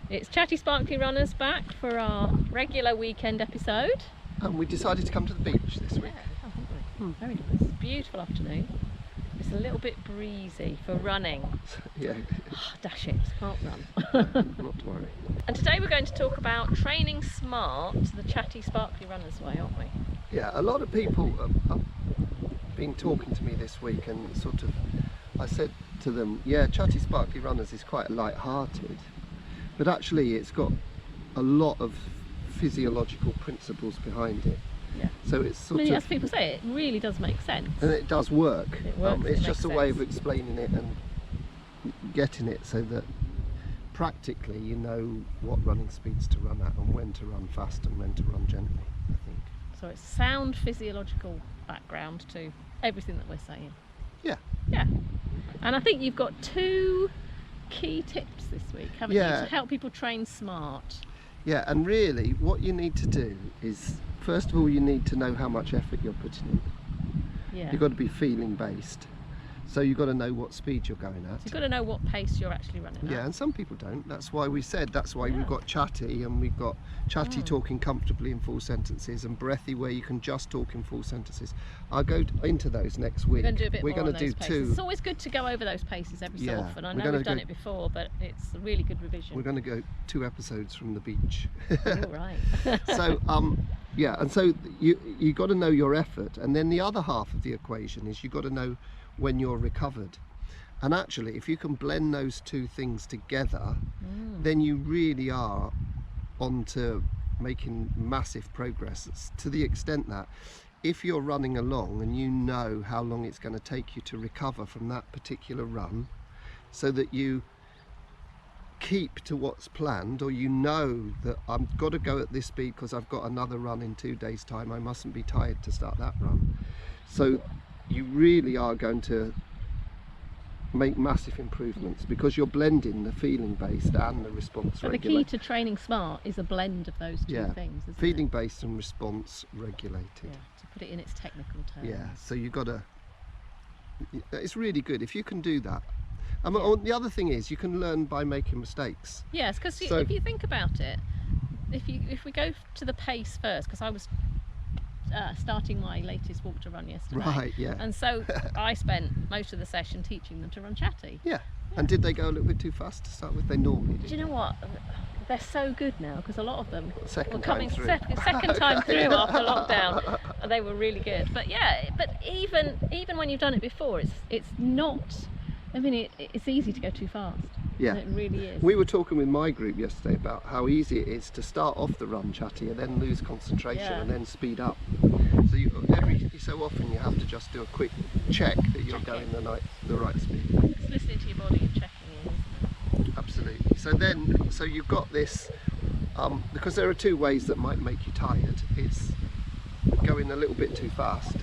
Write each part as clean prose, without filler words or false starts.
It's Chatty Sparkly Runners back for our regular weekend episode. And we decided to come to the beach this week. Yeah, haven't we? Very nice. Beautiful afternoon. It's a little bit breezy for running. Yeah. Oh, dash it, can't run. Not to worry. And today we're going to talk about training smart the Chatty Sparkly Runners way, aren't we? Yeah, a lot of people have been talking to me this week, and sort of, I said to them, yeah, Chatty Sparkly Runners is quite light-hearted, but actually it's got a lot of physiological principles behind it. Yeah. So it's sort as of, people say, it really does make sense. and it does work. It works, It's it just a makes way of sense. explaining it and getting it so that practically you know what running speeds to run at and when to run fast and when to run gently, I think. So it's sound physiological background to everything that we're saying. Yeah. Yeah. And I think you've got two key tips this week, haven't you, Yeah. to help people train smart. Yeah, and really what you need to do is, first of all, you need to know how much effort you're putting in. Yeah. You've got to be feeling based. So you've got to know what speed you're going at. So you've got to know what pace you're actually running at. Yeah, and some people don't. That's why we said, that's why Yeah. we've got Chatty, and we've got Chatty talking comfortably in full sentences, and Breathy where you can just talk in full sentences. I'll go into those next week. We're going to do a bit We're more going on to those do paces. two. It's always good to go over those paces every so Yeah, often. I we're know gonna we've done go- it before, but it's a really good revision. We're going to go 2 episodes from the beach. All right. So yeah, and so you got to know your effort, and then the other half of the equation is you got to know when you're recovered. And actually, if you can blend those two things together, then you really are onto making massive progress. It's to the extent that if you're running along and you know how long it's going to take you to recover from that particular run, so that you keep to what's planned, or you know that I've got to go at this speed because I've got another run in 2 days' time, I mustn't be tired to start that run. So you really are going to make massive improvements because you're blending the feeling based and the response So the key regulated. to training smart is a blend of those two Yeah, things, isn't feeling it? based and response regulated. Yeah, to put it in its technical terms. Yeah, so you got to, it's really good if you can do that. The other thing is you can learn by making mistakes. Yes, because So- if you think about it, if we go to the pace first, because I was starting my latest walk to run yesterday, Right, yeah. and so I spent most of the session teaching them to run Chatty. Yeah. And did they go a little bit too fast to start with? They normally Do do. you know what? They're so good now because a lot of them Second were time coming through. second time through after lockdown. And they were really good. But yeah, but even when you've done it before, it's not. I mean, it's easy to go too fast. Yeah. It really is. We were talking with my group yesterday about how easy it is to start off the run Chatty and then lose concentration Yeah. and then speed up. So every so often you have to just do a quick check that you're going the right speed. It's listening to your body and checking in. Absolutely. So you've got this, because there are 2 ways that might make you tired. It's going a little bit too fast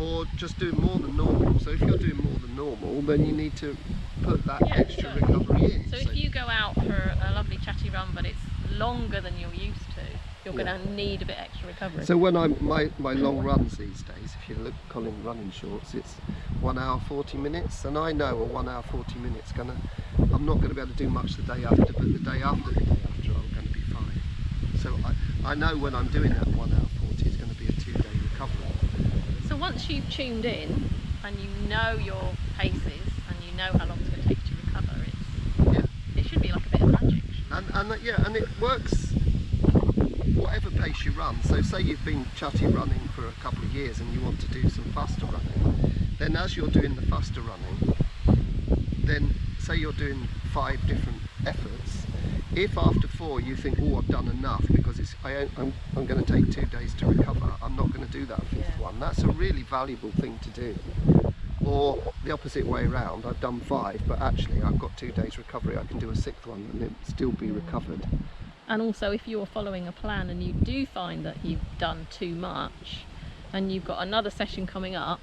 or just doing more than normal. So if you're doing more than normal, then you need to put that Yeah, extra so- recovery in. So if you go out for a lovely Chatty run, but it's longer than you're used to, you're Yeah. going to need a bit extra recovery. So when my long runs these days, if you look Colin running shorts, it's 1 hour 40 minutes, and I know a 1 hour 40 minutes I'm not going to be able to do much the day after, but the day after I'm going to be fine. So I know when I'm doing that 1 hour 40 it's going to be a 2-day recovery. So once you've tuned in and you know your paces and you know how long it's going to take you to recover, it should be like a bit of magic. And it works whatever pace you run. So say you've been Chatty running for a couple of years and you want to do some faster running, then as you're doing the faster running, then say you're doing 5 different efforts, if after 4 you think, oh, I've done enough because I'm going to take 2 days to recover, I'm not going to do that 5th one. That's a really valuable thing to do. Or the opposite way around, I've done 5 but actually I've got 2 days recovery, I can do a 6th one and it still be recovered. And also if you're following a plan and you do find that you've done too much and you've got another session coming up,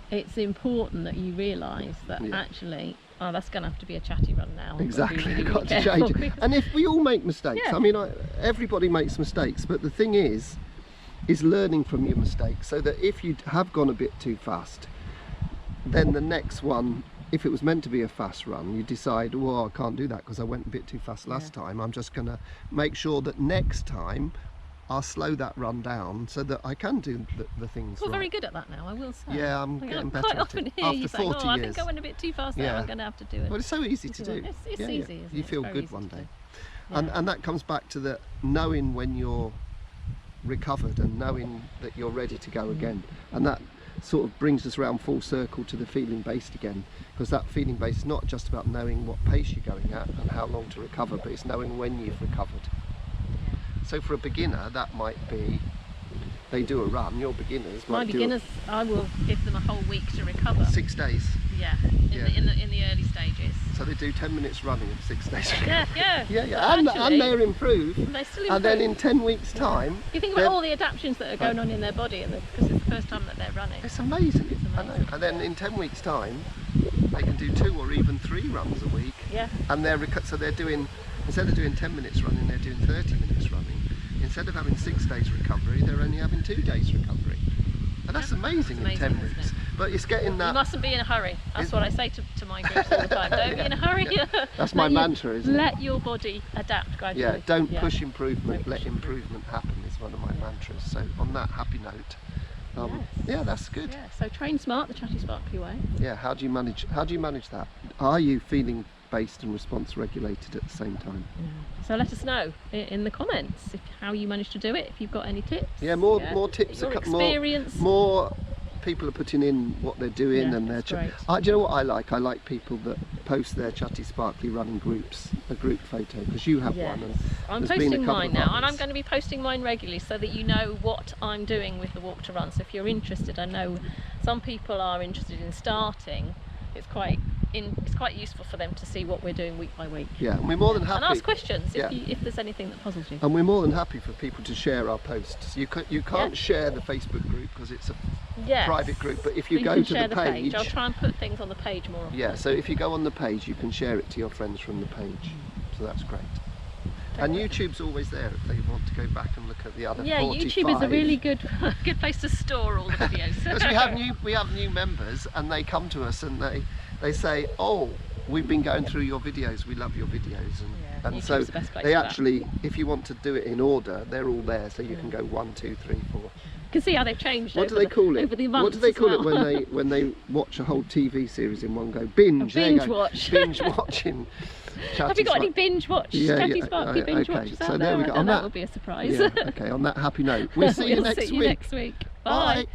it's important that you realise that actually, that's going to have to be a Chatty run now. Exactly, Really, you've got to careful change it. because- And if we all make mistakes, Yeah. I mean, everybody makes mistakes, but the thing is learning from your mistakes so that if you have gone a bit too fast, then the next one if it was meant to be a fast run, you decide, well, I can't do that because I went a bit too fast last time. I'm just going to make sure that next time I'll slow that run down so that I can do the things Well, right. very good at that now, I will say. Yeah, I'm getting better quite at often it. hear After you saying, 40 I years. think I went a bit too fast there, Yeah. I'm going to have to do it. Well, it's so easy to do. It's yeah, easy, yeah. isn't You it? feel It's very good easy one to day. do. And that comes back to the knowing when you're recovered and knowing that you're ready to go again. And that sort of brings us around full circle to the feeling based again, because that feeling based is not just about knowing what pace you're going at and how long to recover, but it's knowing when you've recovered. So for a beginner, that might be they do a run. Your beginners My might beginners, I will give them a whole week to recover. do 6 days. Yeah, in the early stages. So they do 10 minutes running in 6 days. Yeah. Yeah. But And actually, they're improved. they still improve. And then in 10 weeks' time, you think about all the adaptations that are going on in their body, and because it's the first time that they're running. it's amazing. It's I know. amazing. And then in 10 weeks' time, they can do 2 or even 3 runs a week. Yeah. And so they're doing, instead of doing 10 minutes running, they're doing 30 minutes running. Instead of having 6 days recovery, they're only having 2 days recovery. And that's amazing, It's amazing, in 10 isn't weeks. it? But it's getting You that. mustn't be in a hurry. That's what I say to my groups all the time. Don't be in a hurry. That's my mantra, isn't it? Let your body adapt gradually. Yeah, don't push improvement, Don't let push improvement happen is one of my mantras. So on that happy note, Yes. yeah, that's good. Yeah, so train smart, the Chatty Sparkly way. Yeah, how do you manage that? Are you feeling based and response regulated at the same time? So let us know in the comments how you managed to do it, if you've got any tips. Yeah, more tips. Your experience. More people are putting in what they're doing, Yeah, and that's do great. you know what I like? I like people that post their Chatty Sparkly running groups, a group photo, because you have Yes. one. And I'm there's been a posting couple mine of now, and I'm others. going to be posting mine regularly so that you know what I'm doing with the walk to run. So if you're interested, I know some people are interested in starting. It's quite useful for them to see what we're doing week by week. Yeah, and we're more than happy. And ask questions Yeah. if there's anything that puzzles you. And we're more than happy for people to share our posts. You can't share the Facebook group because it's a Yes. private group, but if you So go can to share the page, I'll try and put things on the page more often. yeah, so if you go on the page, you can share it to your friends from the page. So that's great. And YouTube's always there if they want to go back and look at the other 45. YouTube is a really good place to store all the videos. Because we have new members, and they come to us and they say, oh, we've been going through your videos, we love your videos, and YouTube's so the best place they for that. actually, if you want to do it in order, they're all there, so you can go 1, 2, 3, 4. You can see how they've changed. What do they call it? Over the months. What do they as call it well. when they watch a whole TV series in one go? Binge. There you binge go. watch. Binge watching. Have you got any Chatty binge watch? Yeah, Chatty yeah, Sparkly binge okay, watches so out there we there? go. On That that- will be a surprise. Yeah. Okay. On that happy note, we'll see you We'll next see you week. next week. Bye. Bye.